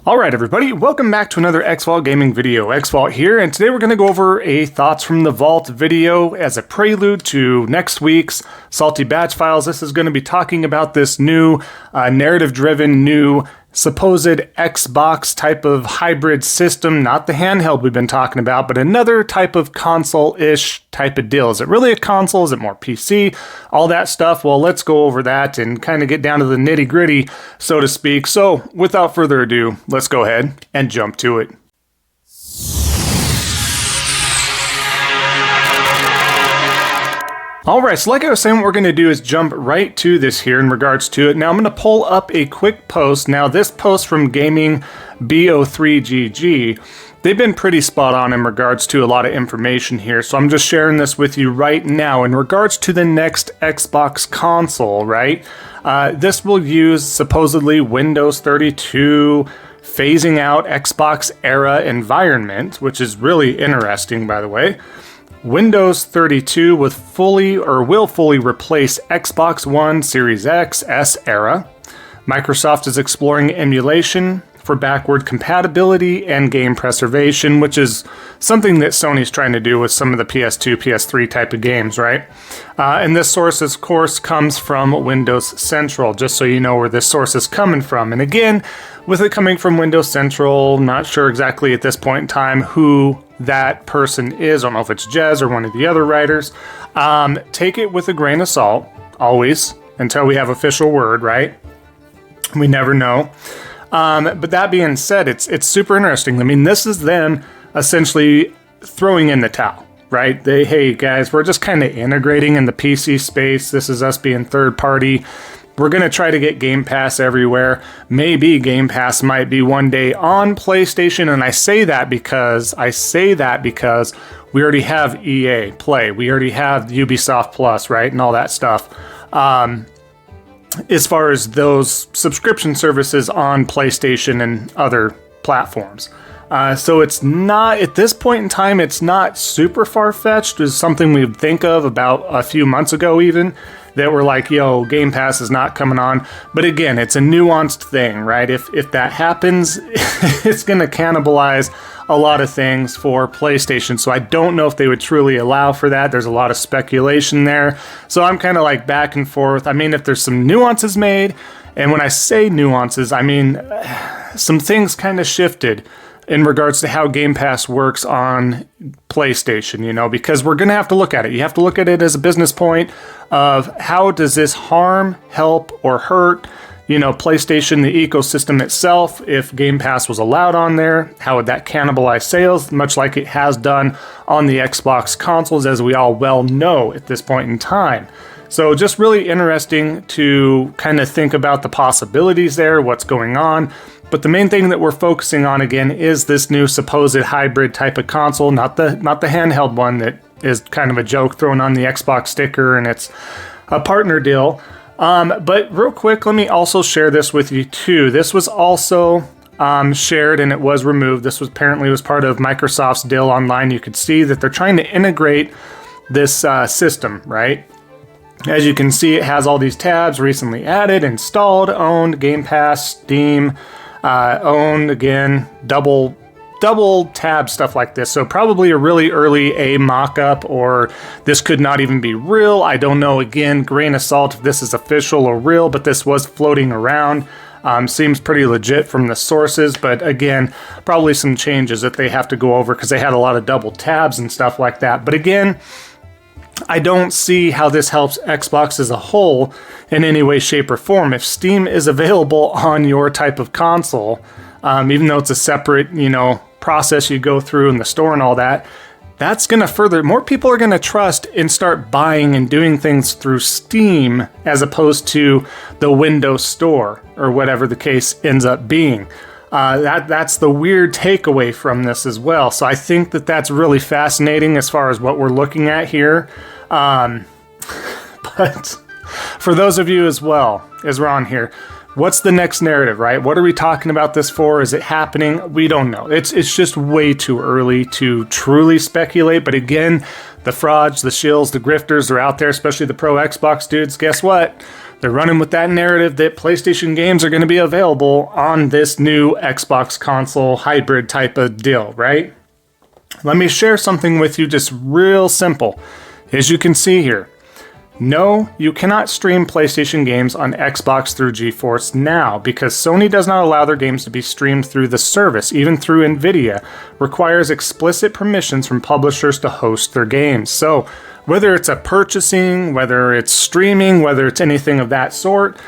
Alright everybody, welcome back to another Xvault gaming video. Xvault here, and today we're going to go over a Thoughts from the Vault video as a prelude to next week's Salty Batch Files. This is going to be talking about this new narrative-driven, new supposed Xbox type of hybrid system, not the handheld we've been talking about, but another type of console-ish type of deal. Is it really a console? Is it more PC? All that stuff. Well, let's go over that and kind of get down to the nitty-gritty, so to speak. So, without further ado, let's go ahead and jump to it. Alright, so like I was saying, what we're going to do is jump right to this here in regards to it. Now I'm going to pull up a quick post. Now this post from Gaming BO3GG, they've been pretty spot on in regards to a lot of information here. So I'm just sharing this with you right now in regards to the next Xbox console, right? This will use supposedly Windows 32, phasing out Xbox era environment, which is really interesting, by the way. Windows 32 will fully replace Xbox One, Series X, S era. Microsoft is exploring emulation for backward compatibility and game preservation, which is something that Sony's trying to do with some of the PS2, PS3 type of games, right? And this source, of course, comes from Windows Central, just so you know where this source is coming from. And again, with it coming from Windows Central, not sure exactly at this point in time who that person is. I don't know if it's Jez or one of the other writers. Take it with a grain of salt, always, until we have official word, right? We never know. But that being said, it's super interesting. I mean, this is them essentially throwing in the towel, right? Hey guys, we're just kind of integrating in the PC space. This is us being third party. We're going to try to get Game Pass everywhere. Maybe Game Pass might be one day on PlayStation, and I say that because we already have EA Play. We already have Ubisoft Plus, right, and all that stuff. As far as those subscription services on PlayStation and other platforms. So it's not, at this point in time, it's not super far-fetched. It's something we would think of about a few months ago even, that we're like, yo, Game Pass is not coming on. But again, it's a nuanced thing, right? If that happens, it's going to cannibalize a lot of things for PlayStation. So I don't know if they would truly allow for that. There's a lot of speculation there. So I'm kind of like back and forth. I mean, if there's some nuances made, and when I say nuances, I mean some things kind of shifted in regards to how Game Pass works on PlayStation, you know, because we're going to have to look at it. You have to look at it as a business point of how does this harm, help, or hurt, you know, PlayStation, the ecosystem itself. If Game Pass was allowed on there, how would that cannibalize sales, much like it has done on the Xbox consoles, as we all well know at this point in time. So just really interesting to kind of think about the possibilities there, what's going on. But the main thing that we're focusing on again is this new supposed hybrid type of console, not the handheld one that is kind of a joke thrown on the Xbox sticker and it's a partner deal. But real quick, let me also share this with you too. This was also shared and it was removed. This was apparently was part of Microsoft's deal online. You could see that they're trying to integrate this system, right? As you can see, it has all these tabs recently added, installed, owned, Game Pass, Steam, owned, again, double tab, stuff like this. So probably a really early mock-up, or this could not even be real. I don't know, again, grain of salt if this is official or real, but this was floating around. Seems pretty legit from the sources, but again, probably some changes that they have to go over because they had a lot of double tabs and stuff like that. But again, I don't see how this helps Xbox as a whole in any way, shape, or form. If Steam is available on your type of console, even though it's a separate, you know, process you go through in the store and all that, that's going to further, more people are going to trust and start buying and doing things through Steam as opposed to the Windows Store or whatever the case ends up being. That's the weird takeaway from this as well. So I think that that's really fascinating as far as what we're looking at here. But for those of you as well, as we're on here, what's the next narrative, right? What are we talking about this for? Is it happening? We don't know. It's just way too early to truly speculate. But again, the frauds, the shills, the grifters are out there, especially the pro Xbox dudes. Guess what? They're running with that narrative that PlayStation games are going to be available on this new Xbox console hybrid type of deal, right? Let me share something with you just real simple. As you can see here, no, you cannot stream PlayStation games on Xbox through GeForce Now because Sony does not allow their games to be streamed through the service, even through Nvidia, requires explicit permissions from publishers to host their games. So whether it's a purchasing, whether it's streaming, whether it's anything of that sort,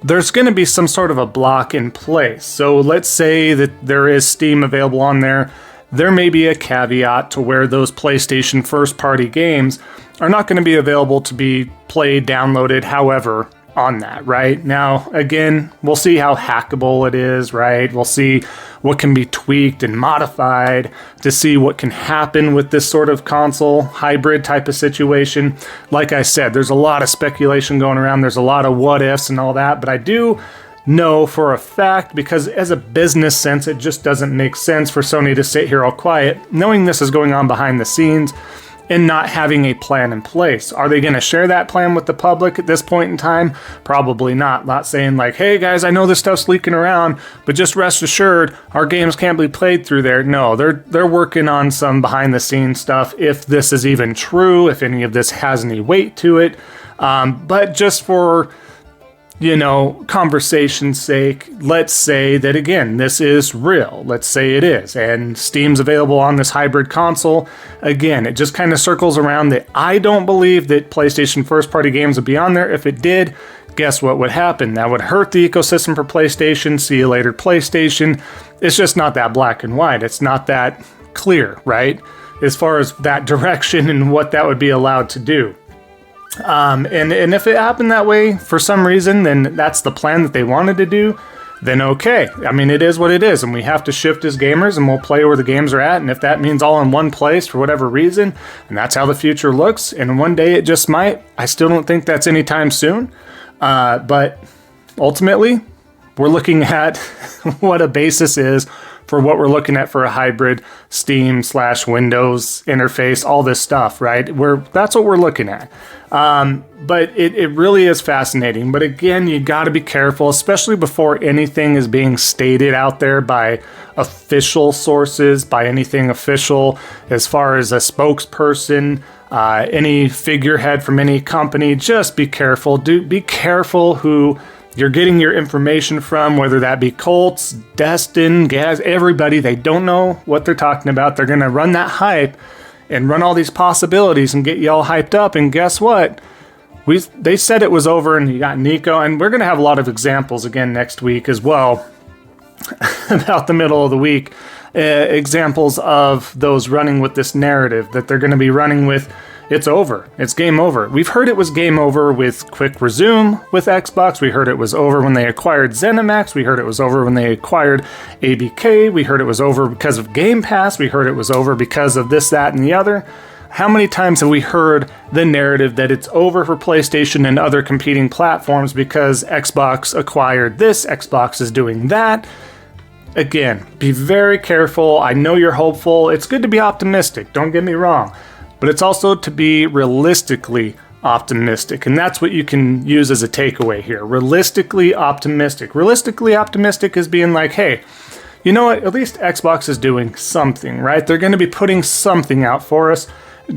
there's going to be some sort of a block in place. So let's say that there is Steam available on there. There may be a caveat to where those PlayStation first-party games are not going to be available to be played, downloaded, however, on that, right? Now, again, we'll see how hackable it is, right? We'll see what can be tweaked and modified to see what can happen with this sort of console hybrid type of situation. Like I said, there's a lot of speculation going around. There's a lot of what ifs and all that, but I do know for a fact, because as a business sense, it just doesn't make sense for Sony to sit here all quiet, knowing this is going on behind the scenes and not having a plan in place. Are they going to share that plan with the public at this point in time? Probably not. Not saying like, hey guys, I know this stuff's leaking around, but just rest assured, our games can't be played through there. No, they're working on some behind the scenes stuff, if this is even true, if any of this has any weight to it. But just for conversation's sake, let's say that, again, this is real. Let's say it is. And Steam's available on this hybrid console. Again, it just kind of circles around that I don't believe that PlayStation first-party games would be on there. If it did, guess what would happen? That would hurt the ecosystem for PlayStation. See you later, PlayStation. It's just not that black and white. It's not that clear, right? As far as that direction and what that would be allowed to do. And if it happened that way for some reason, then that's the plan that they wanted to do, then okay. I mean, it is what it is, and we have to shift as gamers, and we'll play where the games are at, and if that means all in one place for whatever reason, and that's how the future looks, and one day it just might. I still don't think that's anytime soon, but ultimately, we're looking at what a basis is for what we're looking at for a hybrid Steam/Windows interface, all this stuff, right? That's what we're looking at. But it really is fascinating. But again, you got to be careful, especially before anything is being stated out there by official sources, by anything official, as far as a spokesperson, any figurehead from any company. Just be careful. Be careful who you're getting your information from, whether that be Colts, Destin, Gaz, everybody. They don't know what they're talking about. They're going to run that hype and run all these possibilities and get you all hyped up. And guess what? They said it was over, and you got Nico. And we're going to have a lot of examples again next week as well, about the middle of the week. Examples of those running with this narrative that they're going to be running with. It's over. It's game over. We've heard it was game over with Quick Resume with Xbox. We heard it was over when they acquired ZeniMax. We heard it was over when they acquired ABK. We heard it was over because of Game Pass. We heard it was over because of this, that, and the other. How many times have we heard the narrative that it's over for PlayStation and other competing platforms because Xbox acquired this, Xbox is doing that? Again, be very careful. I know you're hopeful. It's good to be optimistic. Don't get me wrong. But it's also to be realistically optimistic. And that's what you can use as a takeaway here. Realistically optimistic. Realistically optimistic is being like, hey, you know what? At least Xbox is doing something, right? They're going to be putting something out for us.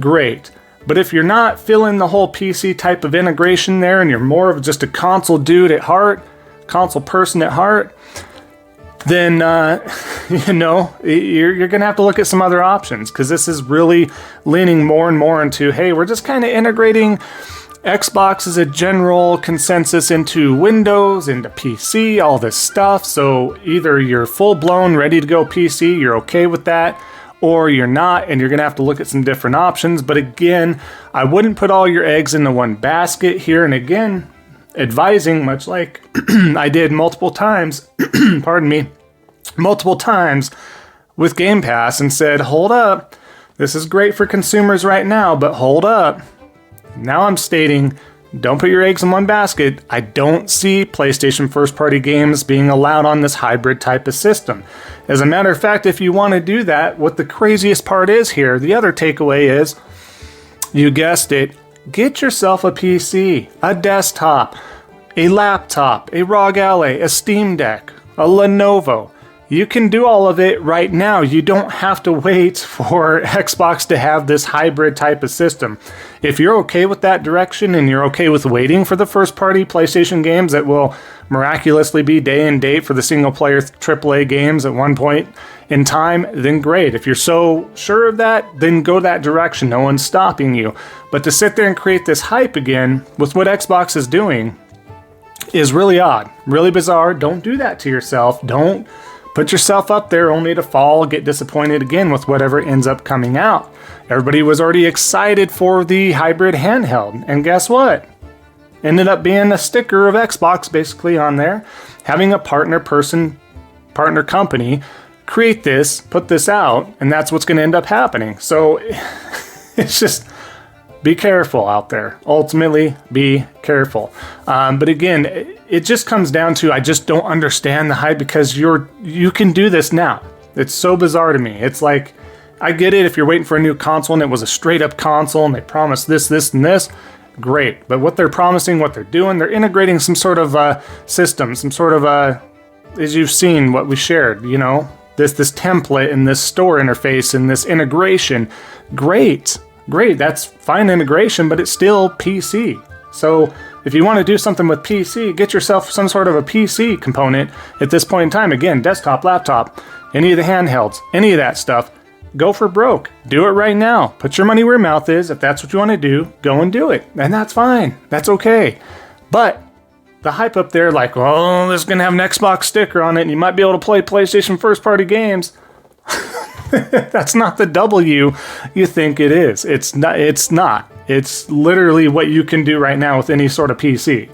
Great. But if you're not feeling the whole PC type of integration there, and you're more of just a console dude at heart, console person at heart, then, you're going to have to look at some other options, because this is really leaning more and more into, hey, we're just kind of integrating Xbox as a general consensus into Windows, into PC, all this stuff. So either you're full-blown, ready to go PC, you're okay with that, or you're not, and you're going to have to look at some different options. But again, I wouldn't put all your eggs into one basket here. And again, advising, much like I did multiple times, multiple times with Game Pass, and said, hold up, this is great for consumers right now, but hold up. Now I'm stating, don't put your eggs in one basket. I don't see PlayStation first-party games being allowed on this hybrid type of system. As a matter of fact, if you want to do that, what the craziest part is here, the other takeaway is, you guessed it, get yourself a PC, a desktop, a laptop, a ROG Ally, a Steam Deck, a Lenovo. You can do all of it right now. You don't have to wait for Xbox to have this hybrid type of system. If you're okay with that direction and you're okay with waiting for the first party PlayStation games that will miraculously be day and date for the single player AAA games at one point in time, then great. If you're so sure of that, then go that direction. No one's stopping you. But to sit there and create this hype again with what Xbox is doing is really odd, really bizarre. Don't do that to yourself. Don't put yourself up there only to fall, get disappointed again with whatever ends up coming out. Everybody was already excited for the hybrid handheld, and guess what? Ended up being a sticker of Xbox basically on there, having a partner company create this, put this out, and that's what's going to end up happening. So it's just be careful out there. Ultimately, be careful. But again, it just comes down to I just don't understand the hype because you can do this now. It's so bizarre to me. It's like, I get it if you're waiting for a new console and it was a straight up console and they promised this, and this. Great. But what they're promising, what they're doing, they're integrating some sort of system, some sort of, as you've seen what we shared, you know, this template and this store interface and this integration. Great, that's fine integration, but it's still PC. So if you want to do something with PC, get yourself some sort of a PC component at this point in time. Again, desktop, laptop, any of the handhelds, any of that stuff. Go for broke. Do it right now. Put your money where your mouth is. If that's what you want to do, go and do it. And that's fine. That's okay. But the hype up there like, oh, this is going to have an Xbox sticker on it and you might be able to play PlayStation first party games. That's not the W you think it is. It's not. It's literally what you can do right now with any sort of PC.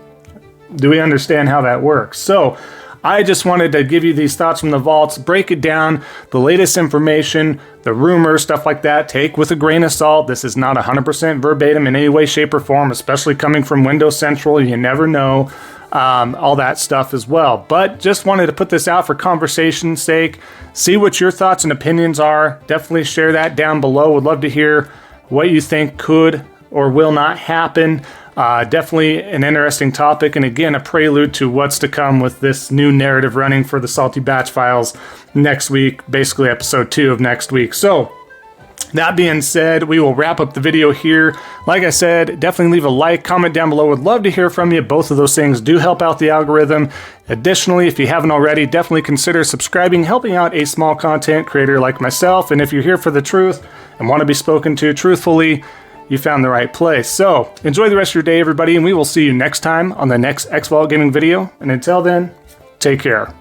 Do we understand how that works? So I just wanted to give you these thoughts from the vaults, break it down, the latest information, the rumors, stuff like that. Take with a grain of salt. This is not 100% verbatim in any way, shape, or form, especially coming from Windows Central. You never know. All that stuff as well. But just wanted to put this out for conversation's sake. See what your thoughts and opinions are. Definitely share that down below. Would love to hear what you think could or will not happen. Definitely an interesting topic, and again, a prelude to what's to come with this new narrative running for the Salty Batch Files next week, basically episode 2 of next week. So that being said, we will wrap up the video here. Like I said, definitely leave a like, comment down below. Would love to hear from you. Both of those things do help out the algorithm. Additionally, if you haven't already, definitely consider subscribing, helping out a small content creator like myself. And if you're here for the truth and want to be spoken to truthfully, you found the right place. So enjoy the rest of your day, everybody, and we will see you next time on the next Xvault gaming video. And until then, take care.